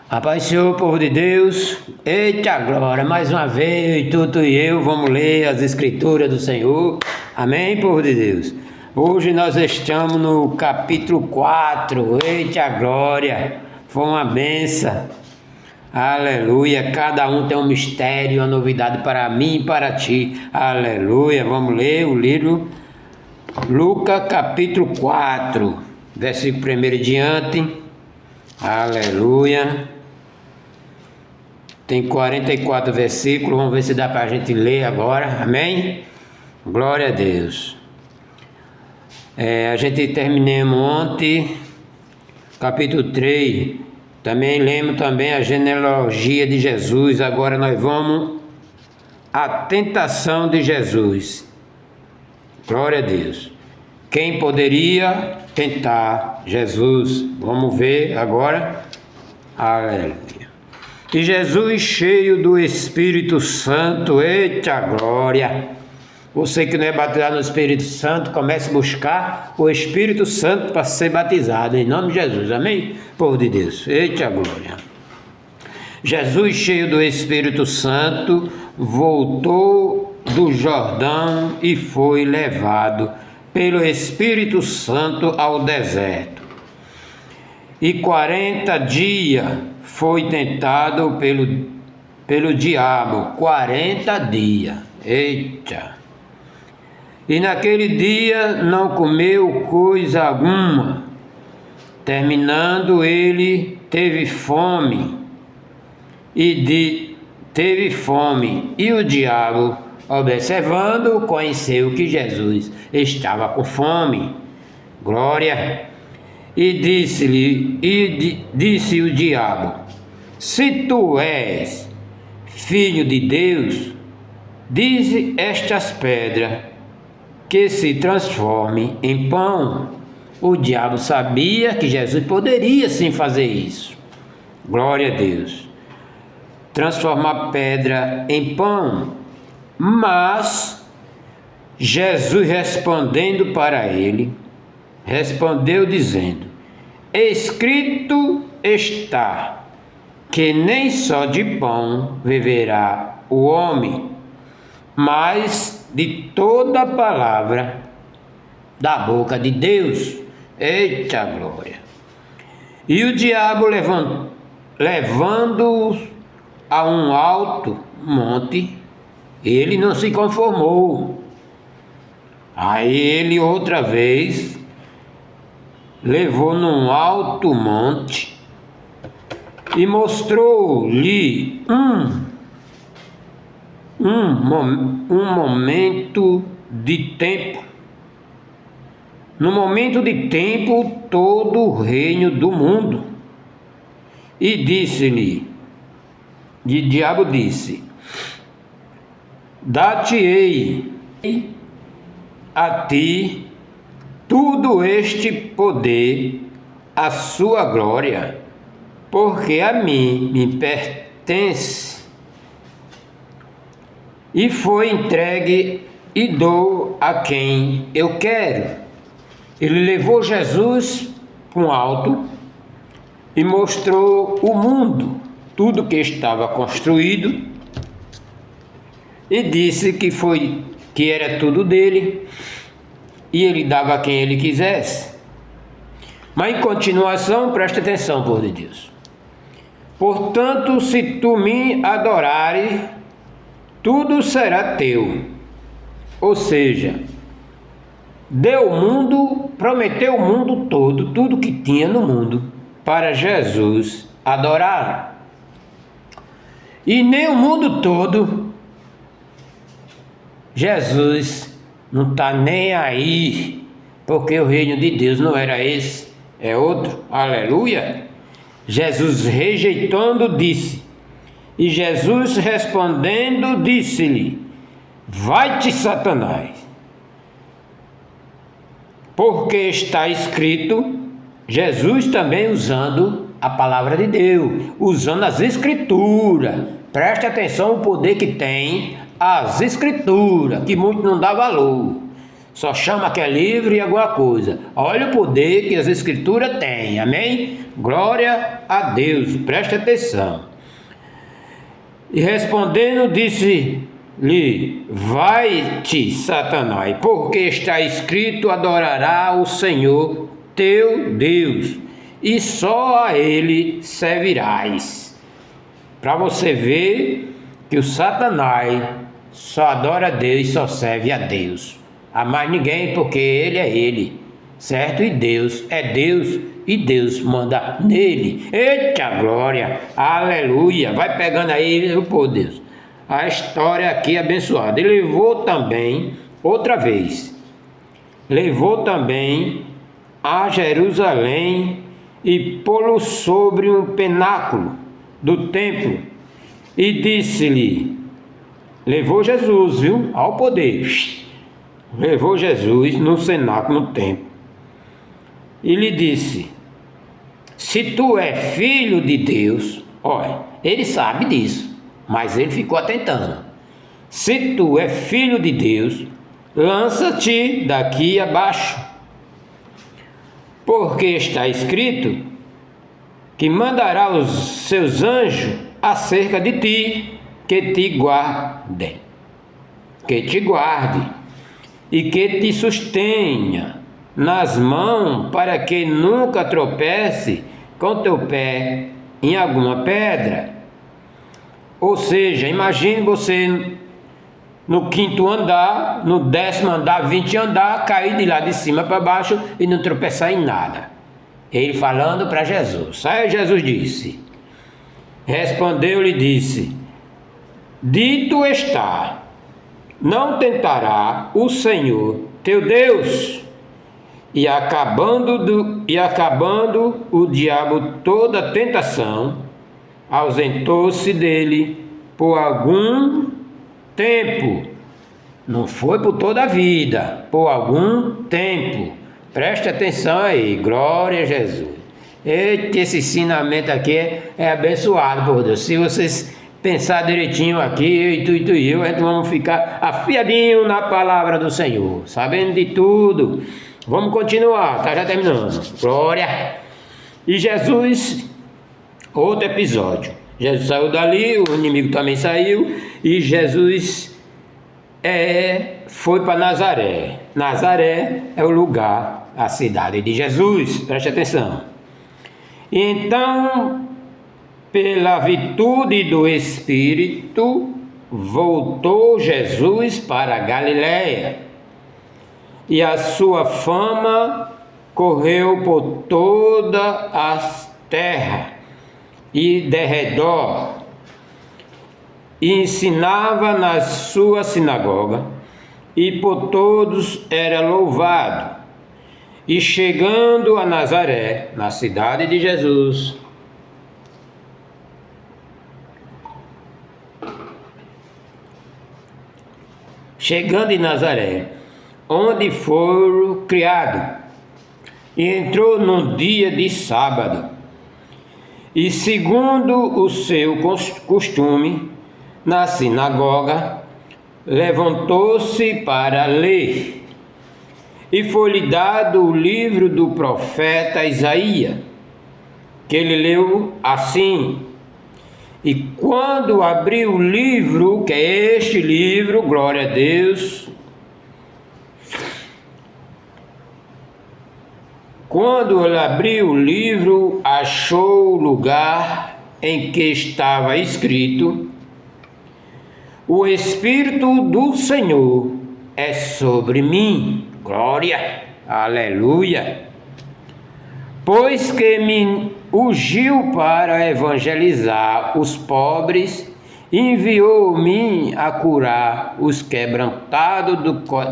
A paz do Senhor, povo de Deus. Eita glória, mais uma vez, tu e eu vamos ler as escrituras do Senhor. Amém, povo de Deus. Hoje nós estamos no capítulo 4. Eita glória, foi uma benção. Aleluia, cada um tem um mistério, uma novidade para mim e para ti. Aleluia, vamos ler o livro Lucas capítulo 4, versículo 1 em diante. Aleluia. Tem 44 versículos, vamos ver se dá para a gente ler agora, amém? Glória a Deus. A gente terminamos ontem, capítulo 3, também lemos também a genealogia de Jesus, agora nós vamos à tentação de Jesus. Glória a Deus. Quem poderia tentar Jesus? Vamos ver agora. Aleluia. E Jesus, cheio do Espírito Santo, eita glória! Você que não é batizado no Espírito Santo, comece a buscar o Espírito Santo para ser batizado, em nome de Jesus, amém? Povo de Deus, eita glória! Jesus, cheio do Espírito Santo, voltou do Jordão e foi levado pelo Espírito Santo ao deserto. E 40 dias foi tentado pelo diabo, 40 dias, eita! E naquele dia não comeu coisa alguma, terminando ele teve fome, e o diabo, observando, conheceu que Jesus estava com fome, glória, e disse o diabo: se tu és filho de Deus, dize estas pedras que se transformem em pão. O diabo sabia que Jesus poderia sim fazer isso. Glória a Deus. Transformar pedra em pão. Mas Jesus respondendo para ele, respondeu dizendo: escrito está que nem só de pão viverá o homem, mas de toda palavra da boca de Deus. Eita glória! E o diabo levando-o a um alto monte, ele não se conformou. Aí ele outra vez levou num alto monte e mostrou-lhe um momento de tempo. No momento de tempo, todo o reino do mundo. E disse-lhe, o diabo disse: dar-te-ei a ti tudo este poder, a sua glória, porque a mim me pertence, e foi entregue e dou a quem eu quero. Ele levou Jesus para um alto e mostrou o mundo, tudo que estava construído, e disse que era tudo dele, e ele dava a quem ele quisesse. Mas em continuação, presta atenção, povo de Deus. Portanto, se tu me adorares, tudo será teu. Ou seja, deu o mundo, prometeu o mundo todo, tudo que tinha no mundo, para Jesus adorar. E nem o mundo todo, Jesus não está nem aí, porque o reino de Deus não era esse, é outro. Aleluia! Jesus rejeitando disse, e Jesus respondendo disse-lhe: vai-te, Satanás, porque está escrito. Jesus também usando a palavra de Deus, usando as escrituras. Preste atenção o poder que tem as escrituras, que muito não dá valor. Só chama que é livre e alguma coisa. Olha o poder que as Escrituras têm, amém? Glória a Deus, preste atenção. E respondendo, disse-lhe: vai-te, Satanás, porque está escrito: adorará o Senhor teu Deus, e só a Ele servirás. Para você ver que o Satanás só adora a Deus e só serve a Deus. A mais ninguém, porque Ele é Ele, certo? E Deus é Deus, e Deus manda nele. Eita glória, aleluia. Vai pegando aí, por Deus, a história aqui abençoada. E levou também, outra vez, levou também a Jerusalém e pô-lo sobre um pináculo do templo e disse-lhe, levou Jesus, viu, ao poder, levou Jesus no cenáculo, no templo, e lhe disse: se tu é filho de Deus, olha, ele sabe disso, mas ele ficou atentando. Se tu é filho de Deus, lança-te daqui abaixo, porque está escrito que mandará os seus anjos acerca de ti, que te guardem, e que te sustenha nas mãos, para que nunca tropece com teu pé em alguma pedra. Ou seja, imagine você no 5º andar, no 10º andar, 20º andar, cair de lá de cima para baixo e não tropeçar em nada. Ele falando para Jesus. Aí Jesus disse, respondeu-lhe e disse: dito está, não tentará o Senhor teu Deus. E acabando o diabo toda a tentação, ausentou-se dele por algum tempo. Não foi por toda a vida, por algum tempo. Preste atenção aí, glória a Jesus. Eita, esse ensinamento aqui é abençoado por Deus. Se vocês pensar direitinho aqui, tu e eu, a gente vamos ficar afiadinho na palavra do Senhor, sabendo de tudo. Vamos continuar, tá já terminando. Glória. E Jesus, outro episódio. Jesus saiu dali, o inimigo também saiu, e Jesus foi para Nazaré. Nazaré é o lugar, a cidade de Jesus. Preste atenção. E então, pela virtude do Espírito, voltou Jesus para a Galiléia. E a sua fama correu por toda a terra e derredor, e ensinava na sua sinagoga, e por todos era louvado. E chegando a Nazaré, na cidade de Jesus, chegando em Nazaré, onde foram criados, e entrou num dia de sábado, e segundo o seu costume, na sinagoga, levantou-se para ler, e foi-lhe dado o livro do profeta Isaías, que ele leu assim. E quando abriu o livro, que é este livro, glória a Deus, quando ele abriu o livro, achou o lugar em que estava escrito: o Espírito do Senhor é sobre mim. Glória, aleluia. Pois que me ungiu para evangelizar os pobres, enviou-me a curar os quebrantados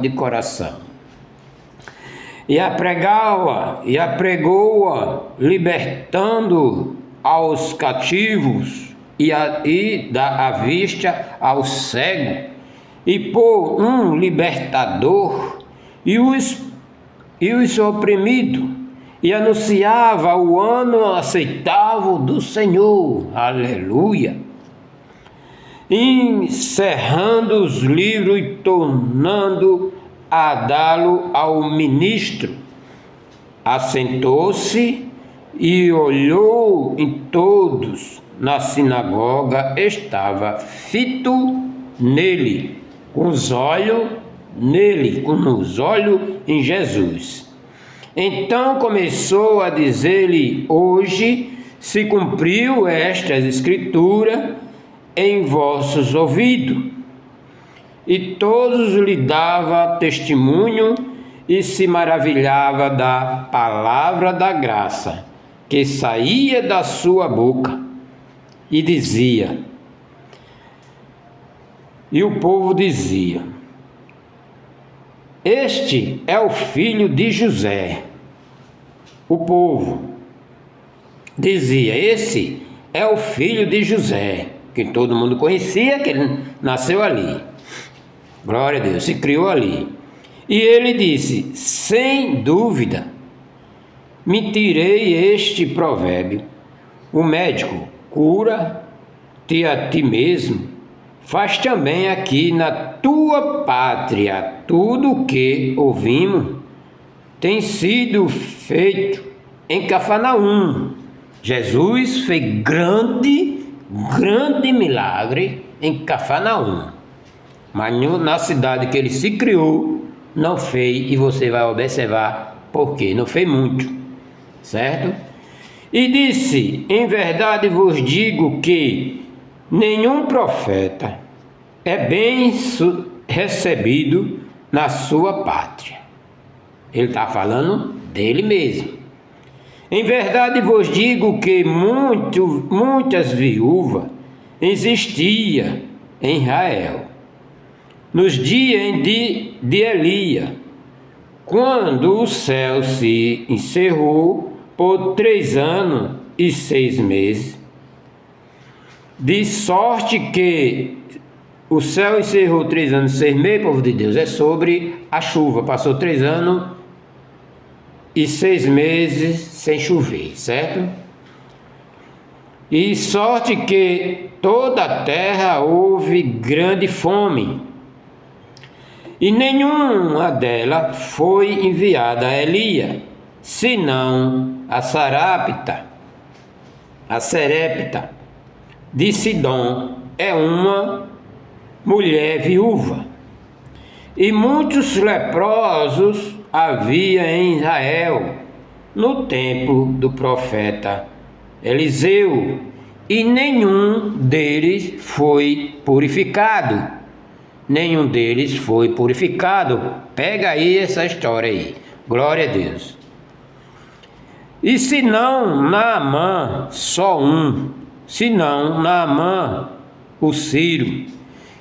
de coração, e apregou-a, libertando aos cativos, e dá a vista ao cego, e por um libertador, e os oprimidos, e anunciava o ano aceitável do Senhor. Aleluia. Encerrando os livros e tornando a dá-lo ao ministro. Assentou-se e olhou em todos. Na sinagoga estava fito nele, com os olhos em Jesus. Então começou a dizer-lhe: hoje se cumpriu esta escritura em vossos ouvidos. E todos lhe davam testemunho e se maravilhava da palavra da graça que saía da sua boca. E dizia, e o povo dizia: este é o filho de José. O povo dizia: esse é o filho de José, que todo mundo conhecia, que ele nasceu ali. Glória a Deus, se criou ali. E ele disse: sem dúvida, me tirei este provérbio: o médico cura-te a ti mesmo, faz também aqui na tua pátria tudo o que ouvimos tem sido feito em Cafarnaum. Jesus fez grande milagre em Cafarnaum, mas na cidade que ele se criou não fez, e você vai observar por quê. Não fez muito, certo? E disse: em verdade vos digo que nenhum profeta é bem recebido na sua pátria. Ele está falando dele mesmo. Em verdade vos digo que muitas viúvas existiam em Israel, nos dias de Elias, quando o céu se encerrou por 3 anos e 6 meses, de sorte que o céu encerrou 3 anos e 6 meses, povo de Deus, é sobre a chuva. Passou 3 anos e 6 meses sem chover, certo? E sorte que toda a terra houve grande fome, e nenhuma dela foi enviada a Elias, senão a Sarepta de Sidom, é uma mulher viúva. E muitos leprosos havia em Israel no tempo do profeta Eliseu, e nenhum deles foi purificado. Pega aí essa história aí. Glória a Deus. E senão Naamã, só um, senão Naamã, o sírio.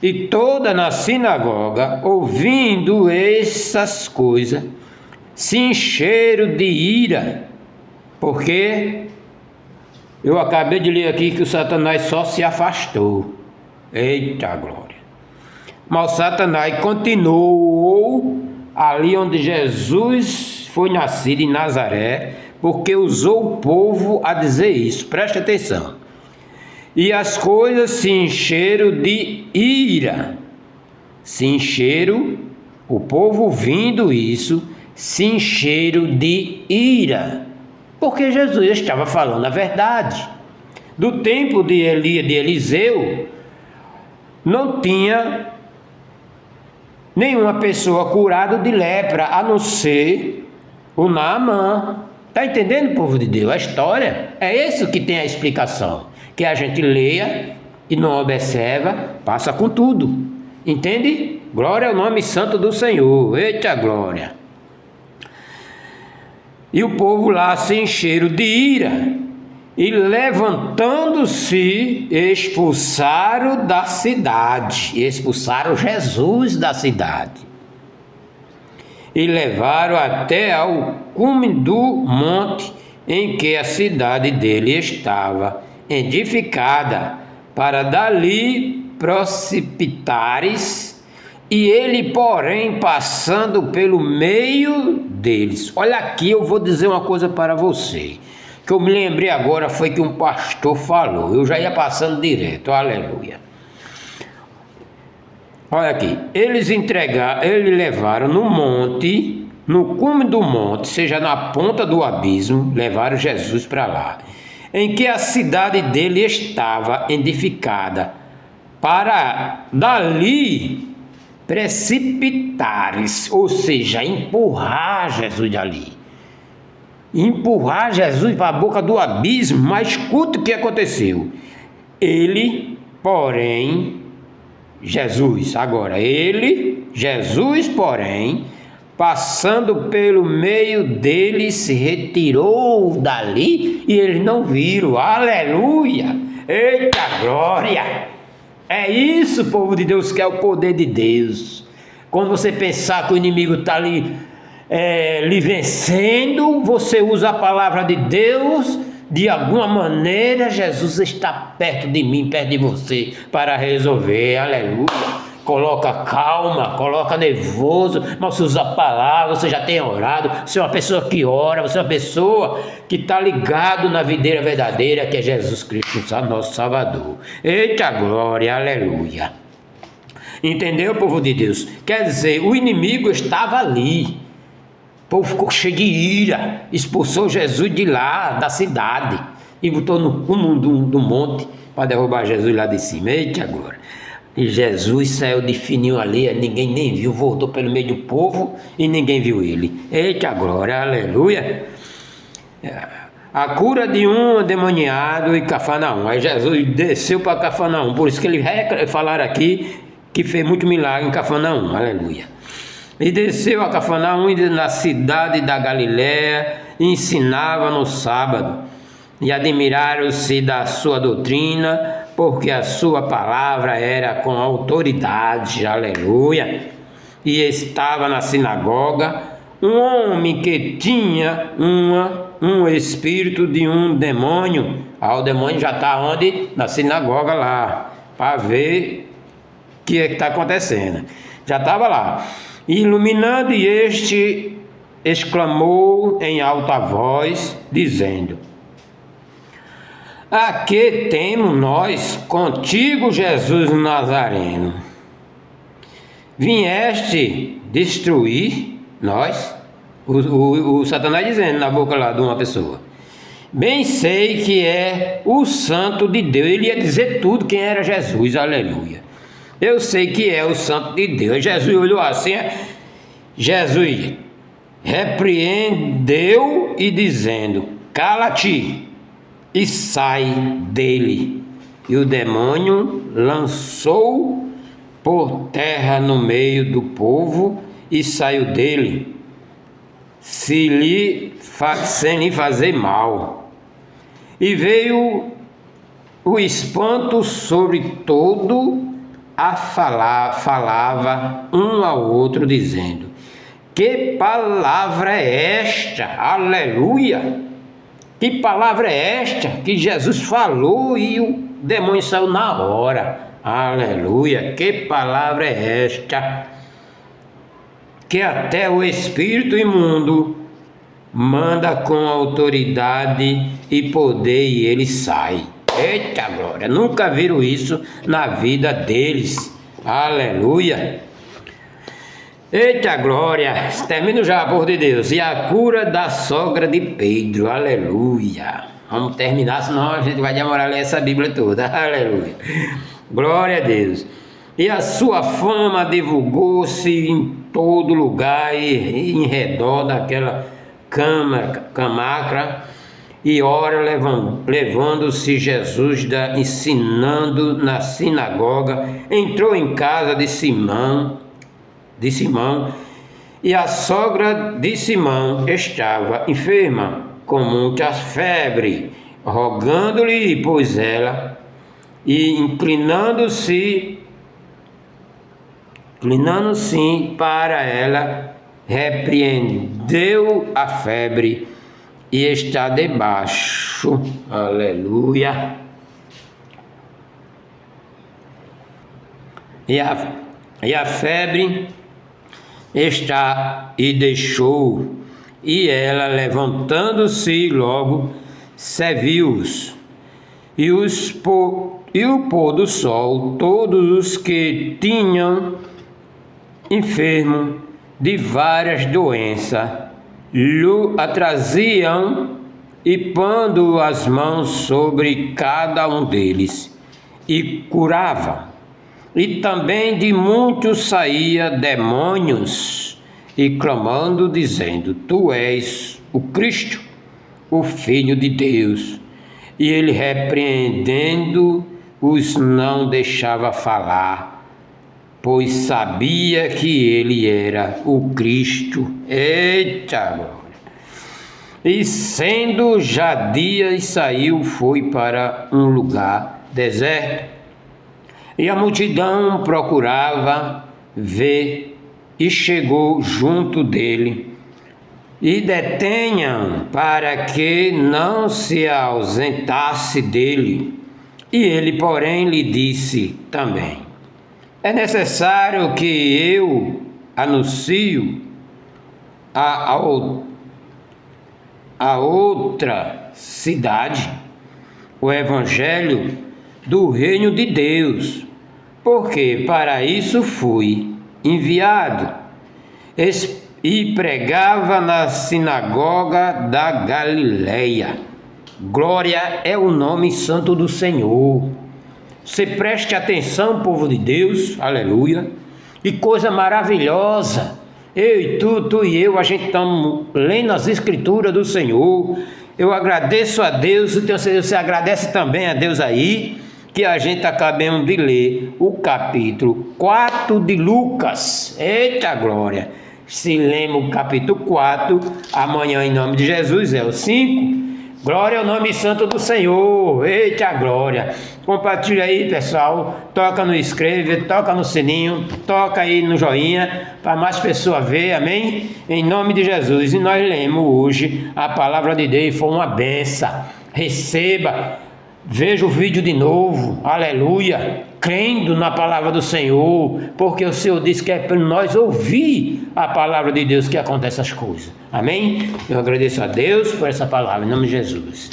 E toda na sinagoga, ouvindo essas coisas, se encheram de ira, porque eu acabei de ler aqui que o Satanás só se afastou. Eita glória! Mas o Satanás continuou ali onde Jesus foi nascido, em Nazaré, porque usou o povo a dizer isso. Preste atenção. E as coisas se encheram de ira. O povo ouvindo isso, se encheram de ira, porque Jesus estava falando a verdade. Do tempo de Eliseu, não tinha nenhuma pessoa curada de lepra, a não ser o Naamã. Está entendendo, povo de Deus? A história é isso que tem a explicação, que a gente leia e não observa, passa com tudo. Entende? Glória ao nome santo do Senhor. Eita glória! E o povo lá se encheram de ira, e levantando-se, expulsaram da cidade, expulsaram Jesus da cidade, e levaram até ao cume do monte em que a cidade dele estava edificada, para dali precipitares, e ele, porém, passando pelo meio deles. Olha aqui, eu vou dizer uma coisa para você, que eu me lembrei agora, foi que um pastor falou, eu já ia passando direto, aleluia. Olha aqui, eles levaram no monte, no cume do monte, seja na ponta do abismo, levaram Jesus para lá, em que a cidade dele estava edificada, para dali precipitares, ou seja, empurrar Jesus dali. Empurrar Jesus para a boca do abismo, mas escuta o que aconteceu. Ele, porém, Jesus, porém, passando pelo meio deles, se retirou dali e eles não viram. Aleluia! Eita glória! É isso, povo de Deus, que é o poder de Deus. Quando você pensar que o inimigo está ali lhe vencendo, você usa a palavra de Deus, de alguma maneira Jesus está perto de mim, perto de você, para resolver. Aleluia! Coloca calma, coloca nervoso, mas você usa a palavra, você já tem orado, você é uma pessoa que ora, você é uma pessoa que está ligado na videira verdadeira, que é Jesus Cristo, nosso Salvador. Eita glória, aleluia! Entendeu, povo de Deus? Quer dizer, o inimigo estava ali, o povo ficou cheio de ira, expulsou Jesus de lá, da cidade, e botou no cume do monte para derrubar Jesus lá de cima. Eita glória! E Jesus saiu de fininho ali, ninguém nem viu, voltou pelo meio do povo e ninguém viu ele. Eita glória, aleluia! A cura de um endemoniado em Cafarnaum. Aí Jesus desceu para Cafarnaum, por isso que eles falaram aqui que fez muito milagre em Cafarnaum, aleluia. E desceu a Cafarnaum, na cidade da Galiléia, e ensinava no sábado. E admiraram-se da sua doutrina, porque a sua palavra era com autoridade, aleluia. E estava na sinagoga um homem que tinha um espírito de um demônio. O demônio já está onde? Na sinagoga lá, para ver o que é que está acontecendo. Já estava lá. Iluminando, e este exclamou em alta voz, dizendo: a que temos nós contigo, Jesus Nazareno? Vieste destruir nós? O Satanás dizendo na boca lá de uma pessoa. Bem sei que é o Santo de Deus. Ele ia dizer tudo quem era Jesus, aleluia. Eu sei que é o Santo de Deus. Jesus olhou assim, Jesus repreendeu e dizendo: cala-te e sai dele. E o demônio lançou por terra no meio do povo e saiu dele, sem lhe fazer mal. E veio o espanto sobre todo, falava um ao outro, dizendo: que palavra é esta? Aleluia! Que palavra é esta que Jesus falou e o demônio saiu na hora? Aleluia! Que palavra é esta? Que até o espírito imundo manda com autoridade e poder e ele sai. Eita glória! Nunca viram isso na vida deles. Aleluia! Eita glória! Termino já, por de Deus. E a cura da sogra de Pedro. Aleluia! Vamos terminar, senão a gente vai demorar a ler essa Bíblia toda. Aleluia! Glória a Deus! E a sua fama divulgou-se em todo lugar e em redor daquela camacra. E ora, levando-se Jesus, ensinando na sinagoga, entrou em casa de Simão, e a sogra de Simão estava enferma, com muita febre. Rogando-lhe, pois ela, e inclinando-se para ela, repreendeu a febre e está debaixo. Aleluia. E a febre está e deixou, e ela, levantando-se logo, serviu-os, e e o pôr do sol, todos os que tinham enfermo de várias doenças, lhe a traziam e pondo as mãos sobre cada um deles, e curava. E também de muitos saía demônios, e clamando, dizendo: Tu és o Cristo, o Filho de Deus. E ele, repreendendo-os, não deixava falar, pois sabia que ele era o Cristo. Eita glória! E sendo já dia, saiu, foi para um lugar deserto. E a multidão procurava ver, e chegou junto dele, e detenham para que não se ausentasse dele. E ele, porém, lhe disse também: É necessário que eu anuncio a outra cidade o evangelho do reino de Deus, porque para isso fui enviado. E pregava na sinagoga da Galileia. Glória é o nome santo do Senhor. Você preste atenção, povo de Deus, aleluia. Que coisa maravilhosa. Eu e tu e eu, a gente estamos lendo as escrituras do Senhor. Eu agradeço a Deus, você agradece também a Deus aí, que a gente acabamos de ler o capítulo 4 de Lucas. Eita glória! Se lemos o capítulo 4, amanhã, em nome de Jesus, é o 5. Glória ao nome santo do Senhor. Eita glória! Compartilha aí, pessoal. Toca no inscreve, toca no sininho, toca aí no joinha, para mais pessoas ver, amém? Em nome de Jesus. E nós lemos hoje a palavra de Deus, foi uma benção. Receba, veja o vídeo de novo, aleluia, crendo na palavra do Senhor, porque o Senhor disse que é para nós ouvir a palavra de Deus que acontece as coisas, amém? Eu agradeço a Deus por essa palavra, em nome de Jesus.